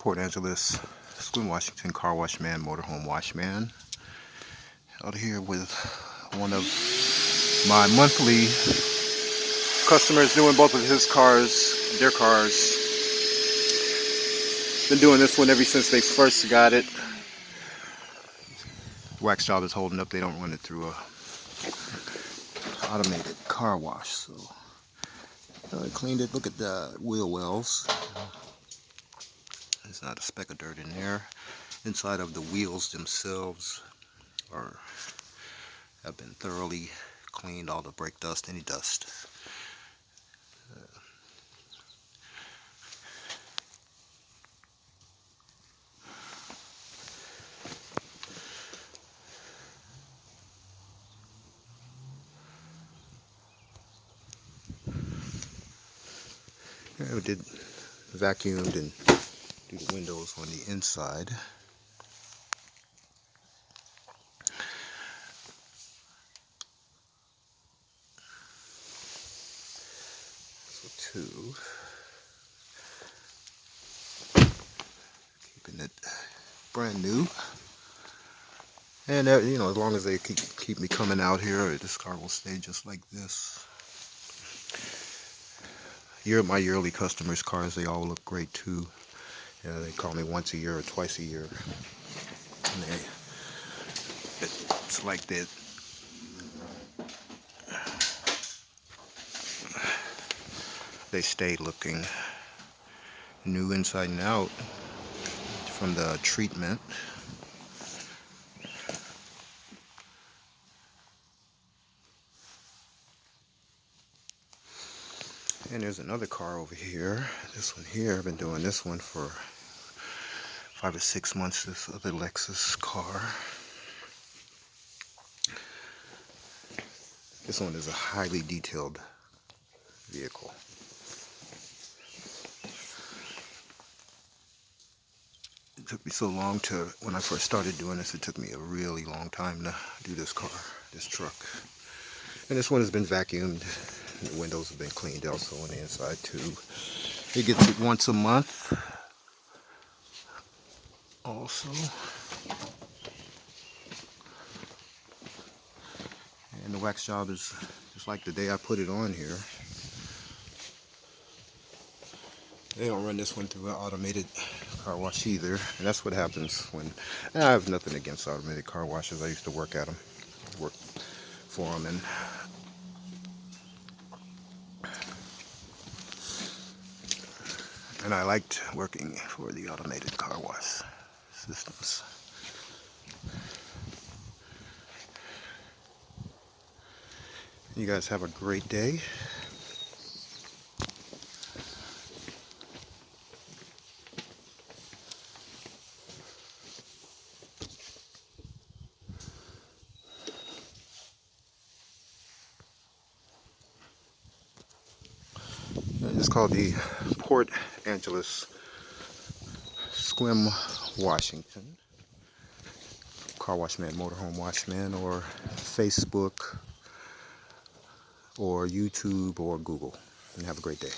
Port Angeles-Sequim, Washington car wash man, motorhome wash man. Out here with one of my monthly customers doing both of his cars, their cars. Been doing this one ever since they first got it. Wax job is holding up. They don't run it through a automated car wash. So I cleaned it. Look at the wheel wells. There's not a speck of dirt in there. Inside of the wheels themselves have been thoroughly cleaned. All the brake dust, any dust. We did vacuumed and do the windows on the inside. So two. Keeping it brand new. And you know, as long as they keep me coming out here, this car will stay just like this. My yearly customers' cars, they all look great too. Yeah, they call me once a year or twice a year. And it's like that. They stay looking new inside and out from the treatment. And there's another car over here. This one here, I've been doing this one for 5 or 6 months. This other Lexus car. This one is a highly detailed vehicle. It took me so long when I first started doing this, it took me a really long time to do this car, this truck. And this one has been vacuumed. The windows have been cleaned also on the inside too. It gets it once a month also. And the wax job is just like the day I put it on here. They don't run this one through an automated car wash either. And that's what happens when... I have nothing against automated car washes. I used to work at them. Work for them. And I liked working for the automated car wash systems. You guys have a great day. It's called the Port Angeles-Sequim, Washington car wash man, motorhome wash man, or Facebook or YouTube or Google. And have a great day.